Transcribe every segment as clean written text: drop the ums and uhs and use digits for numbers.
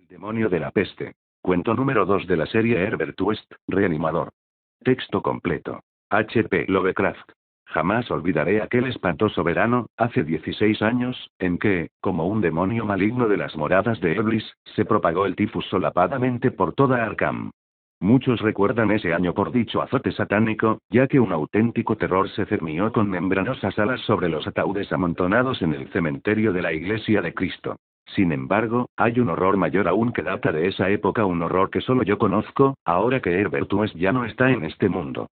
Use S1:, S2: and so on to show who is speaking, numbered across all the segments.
S1: El demonio de la peste. Cuento número 2 de la serie Herbert West, Reanimador. Texto completo. H.P. Lovecraft. Jamás olvidaré aquel espantoso verano, hace 16 años, en que, como un demonio maligno de las moradas de Eblis, se propagó el tifus solapadamente por toda Arkham. Muchos recuerdan ese año por dicho azote satánico, ya que un auténtico terror se cernió con membranosas alas sobre los ataúdes amontonados en el cementerio de la Iglesia de Cristo. Sin embargo, hay un horror mayor aún que data de esa época, un horror que solo yo conozco, ahora que Herbert West ya no está en este mundo.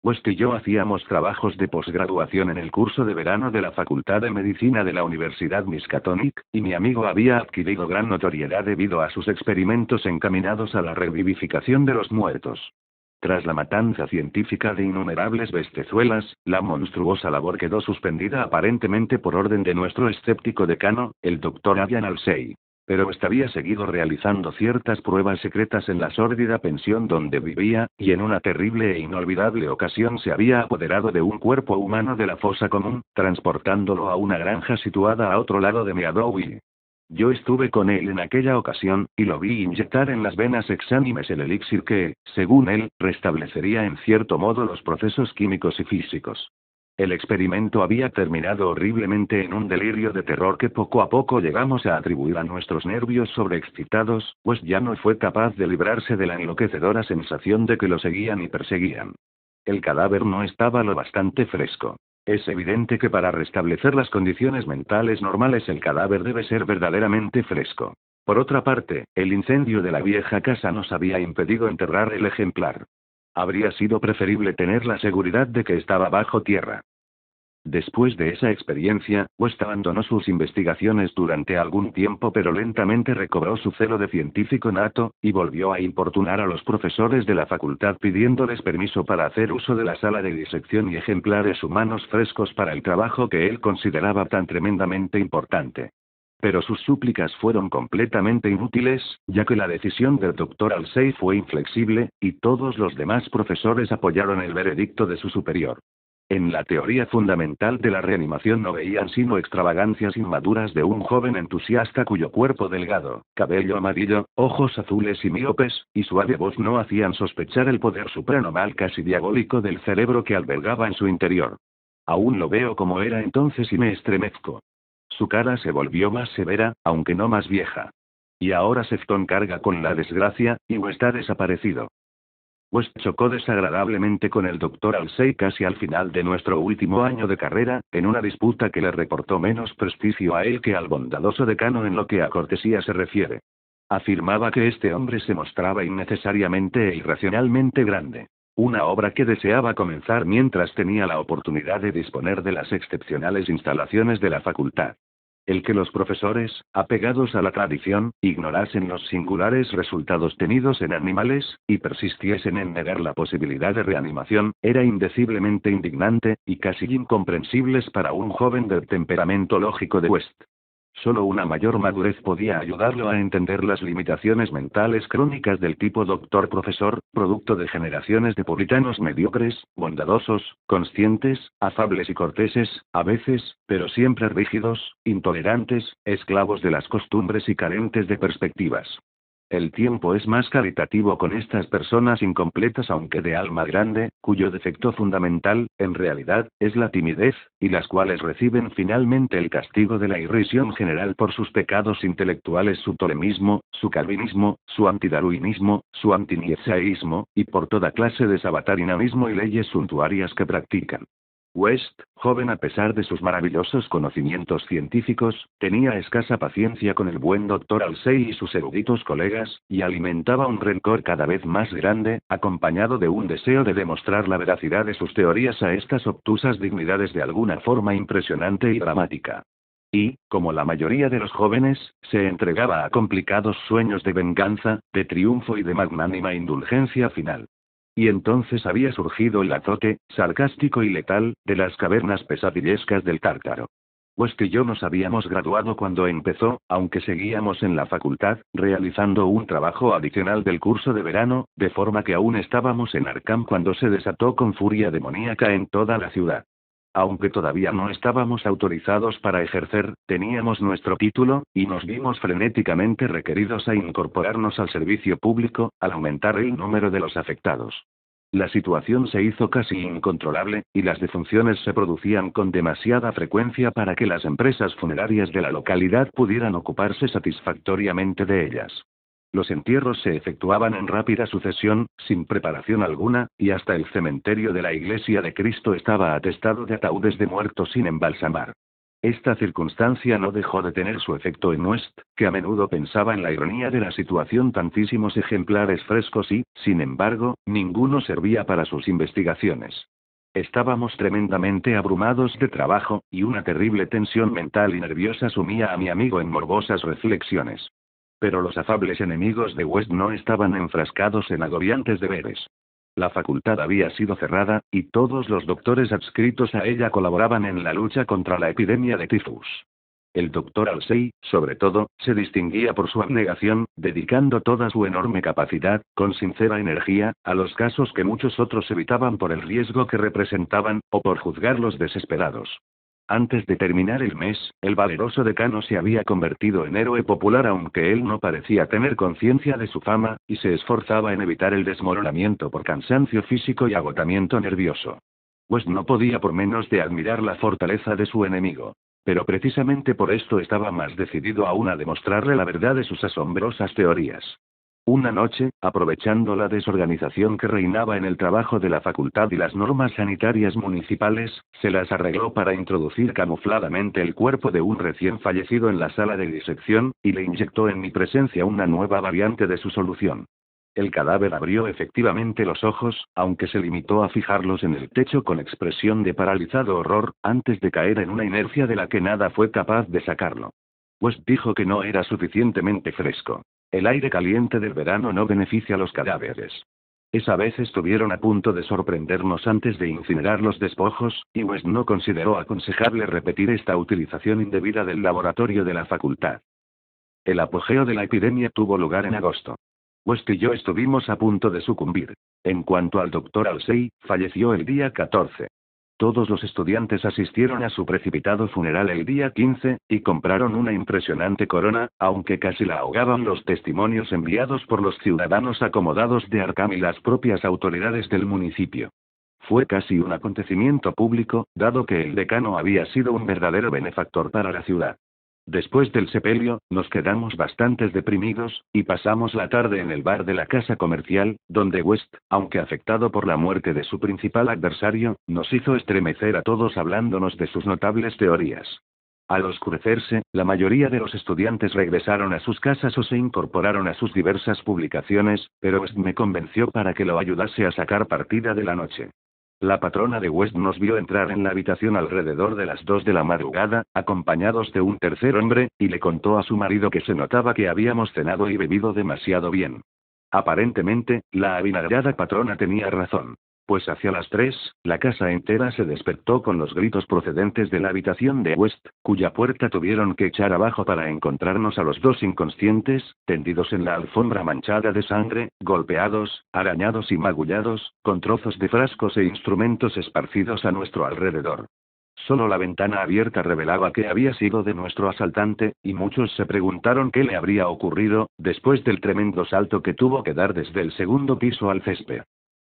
S1: West y yo hacíamos trabajos de posgraduación en el curso de verano de la Facultad de Medicina de la Universidad Miskatonic, y mi amigo había adquirido gran notoriedad debido a sus experimentos encaminados a la revivificación de los muertos. Tras la matanza científica de innumerables bestezuelas, la monstruosa labor quedó suspendida aparentemente por orden de nuestro escéptico decano, el Dr. Avian Alsey. Pero había seguido realizando ciertas pruebas secretas en la sórdida pensión donde vivía, y en una terrible e inolvidable ocasión se había apoderado de un cuerpo humano de la fosa común, transportándolo a una granja situada a otro lado de Meadowy. Yo estuve con él en aquella ocasión, y lo vi inyectar en las venas exánimes el elixir que, según él, restablecería en cierto modo los procesos químicos y físicos. El experimento había terminado horriblemente en un delirio de terror que poco a poco llegamos a atribuir a nuestros nervios sobreexcitados, pues ya no fue capaz de librarse de la enloquecedora sensación de que lo seguían y perseguían. El cadáver no estaba lo bastante fresco. Es evidente que para restablecer las condiciones mentales normales el cadáver debe ser verdaderamente fresco. Por otra parte, el incendio de la vieja casa nos había impedido enterrar el ejemplar. Habría sido preferible tener la seguridad de que estaba bajo tierra. Después de esa experiencia, West abandonó sus investigaciones durante algún tiempo, pero lentamente recobró su celo de científico nato, y volvió a importunar a los profesores de la facultad pidiéndoles permiso para hacer uso de la sala de disección y ejemplares humanos frescos para el trabajo que él consideraba tan tremendamente importante. Pero sus súplicas fueron completamente inútiles, ya que la decisión del Dr. Alsey fue inflexible, y todos los demás profesores apoyaron el veredicto de su superior. En la teoría fundamental de la reanimación no veían sino extravagancias inmaduras de un joven entusiasta cuyo cuerpo delgado, cabello amarillo, ojos azules y míopes, y suave voz no hacían sospechar el poder supranormal casi diabólico del cerebro que albergaba en su interior. Aún lo veo como era entonces y me estremezco. Su cara se volvió más severa, aunque no más vieja. Y ahora Sefton carga con la desgracia, y West ha desaparecido. West chocó desagradablemente con el Dr. Alsey casi al final de nuestro último año de carrera, en una disputa que le reportó menos prestigio a él que al bondadoso decano en lo que a cortesía se refiere. Afirmaba que este hombre se mostraba innecesariamente e irracionalmente grande. Una obra que deseaba comenzar mientras tenía la oportunidad de disponer de las excepcionales instalaciones de la facultad. El que los profesores, apegados a la tradición, ignorasen los singulares resultados tenidos en animales, y persistiesen en negar la posibilidad de reanimación, era indeciblemente indignante, y casi incomprensibles para un joven del temperamento lógico de West. Solo una mayor madurez podía ayudarlo a entender las limitaciones mentales crónicas del tipo doctor-profesor, producto de generaciones de puritanos mediocres, bondadosos, conscientes, afables y corteses, a veces, pero siempre rígidos, intolerantes, esclavos de las costumbres y carentes de perspectivas. El tiempo es más caritativo con estas personas incompletas aunque de alma grande, cuyo defecto fundamental, en realidad, es la timidez, y las cuales reciben finalmente el castigo de la irrisión general por sus pecados intelectuales, su tolemismo, su calvinismo, su antidarwinismo, su antinietzscheísmo, y por toda clase de sabatarianismo y leyes suntuarias que practican. West, joven a pesar de sus maravillosos conocimientos científicos, tenía escasa paciencia con el buen Dr. Alsey y sus eruditos colegas, y alimentaba un rencor cada vez más grande, acompañado de un deseo de demostrar la veracidad de sus teorías a estas obtusas dignidades de alguna forma impresionante y dramática. Y, como la mayoría de los jóvenes, se entregaba a complicados sueños de venganza, de triunfo y de magnánima indulgencia final. Y entonces había surgido el azote, sarcástico y letal, de las cavernas pesadillescas del Tártaro. West y yo nos habíamos graduado cuando empezó, aunque seguíamos en la facultad, realizando un trabajo adicional del curso de verano, de forma que aún estábamos en Arkham cuando se desató con furia demoníaca en toda la ciudad. Aunque todavía no estábamos autorizados para ejercer, teníamos nuestro título, y nos vimos frenéticamente requeridos a incorporarnos al servicio público, al aumentar el número de los afectados. La situación se hizo casi incontrolable, y las defunciones se producían con demasiada frecuencia para que las empresas funerarias de la localidad pudieran ocuparse satisfactoriamente de ellas. Los entierros se efectuaban en rápida sucesión, sin preparación alguna, y hasta el cementerio de la Iglesia de Cristo estaba atestado de ataúdes de muertos sin embalsamar. Esta circunstancia no dejó de tener su efecto en West, que a menudo pensaba en la ironía de la situación. Tantísimos ejemplares frescos y, sin embargo, ninguno servía para sus investigaciones. Estábamos tremendamente abrumados de trabajo, y una terrible tensión mental y nerviosa sumía a mi amigo en morbosas reflexiones. Pero los afables enemigos de West no estaban enfrascados en agobiantes deberes. La facultad había sido cerrada, y todos los doctores adscritos a ella colaboraban en la lucha contra la epidemia de tifus. El doctor Halsey, sobre todo, se distinguía por su abnegación, dedicando toda su enorme capacidad, con sincera energía, a los casos que muchos otros evitaban por el riesgo que representaban, o por juzgarlos desesperados. Antes de terminar el mes, el valeroso decano se había convertido en héroe popular, aunque él no parecía tener conciencia de su fama, y se esforzaba en evitar el desmoronamiento por cansancio físico y agotamiento nervioso. Pues no podía por menos de admirar la fortaleza de su enemigo. Pero precisamente por esto estaba más decidido aún a demostrarle la verdad de sus asombrosas teorías. Una noche, aprovechando la desorganización que reinaba en el trabajo de la facultad y las normas sanitarias municipales, se las arregló para introducir camufladamente el cuerpo de un recién fallecido en la sala de disección, y le inyectó en mi presencia una nueva variante de su solución. El cadáver abrió efectivamente los ojos, aunque se limitó a fijarlos en el techo con expresión de paralizado horror, antes de caer en una inercia de la que nada fue capaz de sacarlo. West dijo que no era suficientemente fresco. El aire caliente del verano no beneficia a los cadáveres. Esa vez estuvieron a punto de sorprendernos antes de incinerar los despojos, y West no consideró aconsejable repetir esta utilización indebida del laboratorio de la facultad. El apogeo de la epidemia tuvo lugar en agosto. West y yo estuvimos a punto de sucumbir. En cuanto al doctor Halsey, falleció el día 14. Todos los estudiantes asistieron a su precipitado funeral el día 15, y compraron una impresionante corona, aunque casi la ahogaban los testimonios enviados por los ciudadanos acomodados de Arkham y las propias autoridades del municipio. Fue casi un acontecimiento público, dado que el decano había sido un verdadero benefactor para la ciudad. Después del sepelio, nos quedamos bastante deprimidos, y pasamos la tarde en el bar de la casa comercial, donde West, aunque afectado por la muerte de su principal adversario, nos hizo estremecer a todos hablándonos de sus notables teorías. Al oscurecerse, la mayoría de los estudiantes regresaron a sus casas o se incorporaron a sus diversas publicaciones, pero West me convenció para que lo ayudase a sacar partida de la noche. La patrona de West nos vio entrar en la habitación alrededor de las 2 de la madrugada, acompañados de un tercer hombre, y le contó a su marido que se notaba que habíamos cenado y bebido demasiado bien. Aparentemente, la avinagrada patrona tenía razón. Pues hacia las 3, la casa entera se despertó con los gritos procedentes de la habitación de West, cuya puerta tuvieron que echar abajo para encontrarnos a los dos inconscientes, tendidos en la alfombra manchada de sangre, golpeados, arañados y magullados, con trozos de frascos e instrumentos esparcidos a nuestro alrededor. Solo la ventana abierta revelaba que había sido de nuestro asaltante, y muchos se preguntaron qué le habría ocurrido, después del tremendo salto que tuvo que dar desde el segundo piso al césped.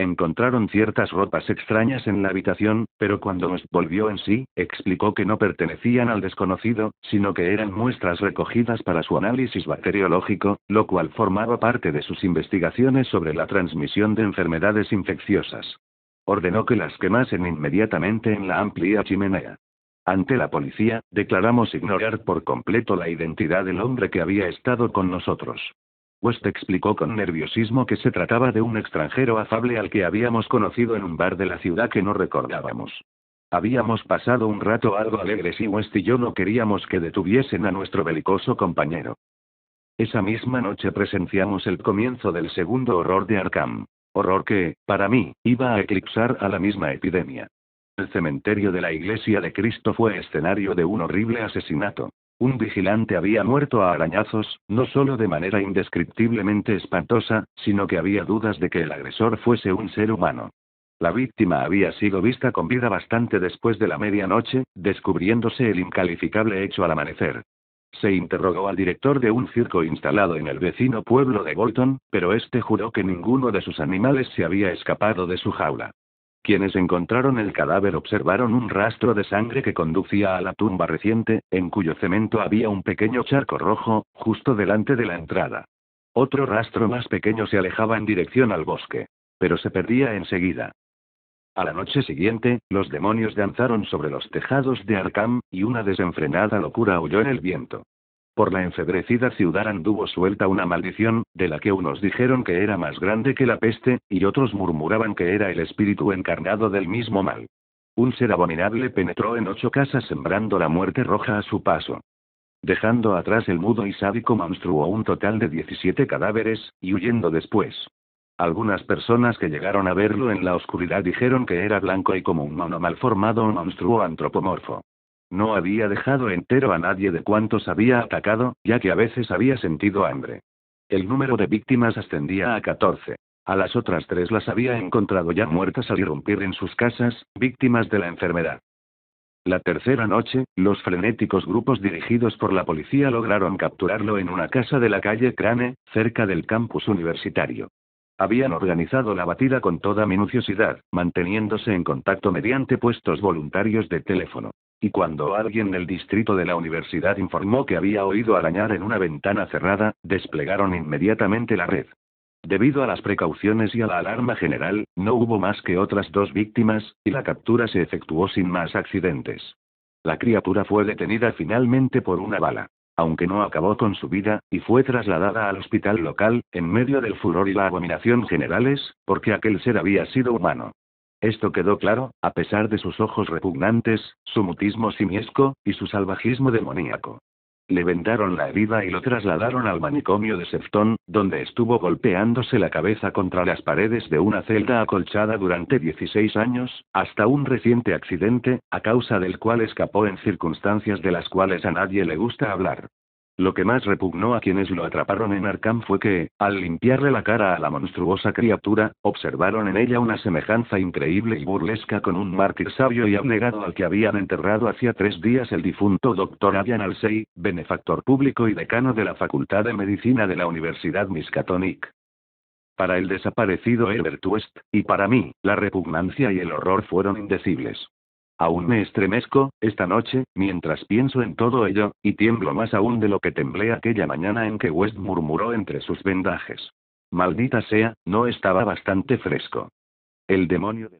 S1: Encontraron ciertas ropas extrañas en la habitación, pero cuando nos volvió en sí, explicó que no pertenecían al desconocido, sino que eran muestras recogidas para su análisis bacteriológico, lo cual formaba parte de sus investigaciones sobre la transmisión de enfermedades infecciosas. Ordenó que las quemasen inmediatamente en la amplia chimenea. Ante la policía, declaramos ignorar por completo la identidad del hombre que había estado con nosotros. West explicó con nerviosismo que se trataba de un extranjero afable al que habíamos conocido en un bar de la ciudad que no recordábamos. Habíamos pasado un rato algo alegres y West y yo no queríamos que detuviesen a nuestro belicoso compañero. Esa misma noche presenciamos el comienzo del segundo horror de Arkham. Horror que, para mí, iba a eclipsar a la misma epidemia. El cementerio de la Iglesia de Cristo fue escenario de un horrible asesinato. Un vigilante había muerto a arañazos, no solo de manera indescriptiblemente espantosa, sino que había dudas de que el agresor fuese un ser humano. La víctima había sido vista con vida bastante después de la medianoche, descubriéndose el incalificable hecho al amanecer. Se interrogó al director de un circo instalado en el vecino pueblo de Bolton, pero este juró que ninguno de sus animales se había escapado de su jaula. Quienes encontraron el cadáver observaron un rastro de sangre que conducía a la tumba reciente, en cuyo cemento había un pequeño charco rojo, justo delante de la entrada. Otro rastro más pequeño se alejaba en dirección al bosque, pero se perdía enseguida. A la noche siguiente, los demonios danzaron sobre los tejados de Arkham, y una desenfrenada locura aulló en el viento. Por la enfebrecida ciudad anduvo suelta una maldición, de la que unos dijeron que era más grande que la peste, y otros murmuraban que era el espíritu encarnado del mismo mal. Un ser abominable penetró en 8 casas sembrando la muerte roja a su paso, dejando atrás el mudo y sádico monstruo un total de 17 cadáveres, y huyendo después. Algunas personas que llegaron a verlo en la oscuridad dijeron que era blanco y como un mono mal formado o monstruo antropomorfo. No había dejado entero a nadie de cuantos había atacado, ya que a veces había sentido hambre. El número de víctimas ascendía a 14. A las otras 3 las había encontrado ya muertas al irrumpir en sus casas, víctimas de la enfermedad. La tercera noche, los frenéticos grupos dirigidos por la policía lograron capturarlo en una casa de la calle Crane, cerca del campus universitario. Habían organizado la batida con toda minuciosidad, manteniéndose en contacto mediante puestos voluntarios de teléfono. Y cuando alguien del distrito de la universidad informó que había oído arañar en una ventana cerrada, desplegaron inmediatamente la red. Debido a las precauciones y a la alarma general, no hubo más que otras 2 víctimas, y la captura se efectuó sin más accidentes. La criatura fue detenida finalmente por una bala, aunque no acabó con su vida, y fue trasladada al hospital local, en medio del furor y la abominación generales, porque aquel ser había sido humano. Esto quedó claro, a pesar de sus ojos repugnantes, su mutismo simiesco, y su salvajismo demoníaco. Le vendaron la herida y lo trasladaron al manicomio de Sefton, donde estuvo golpeándose la cabeza contra las paredes de una celda acolchada durante 16 años, hasta un reciente accidente, a causa del cual escapó en circunstancias de las cuales a nadie le gusta hablar. Lo que más repugnó a quienes lo atraparon en Arkham fue que, al limpiarle la cara a la monstruosa criatura, observaron en ella una semejanza increíble y burlesca con un mártir sabio y abnegado al que habían enterrado hacía 3 días el difunto Dr. Ian Halsey, benefactor público y decano de la Facultad de Medicina de la Universidad Miskatonic. Para el desaparecido Herbert West, y para mí, la repugnancia y el horror fueron indecibles. Aún me estremezco, esta noche, mientras pienso en todo ello, y tiemblo más aún de lo que temblé aquella mañana en que West murmuró entre sus vendajes. Maldita sea, no estaba bastante fresco. El demonio de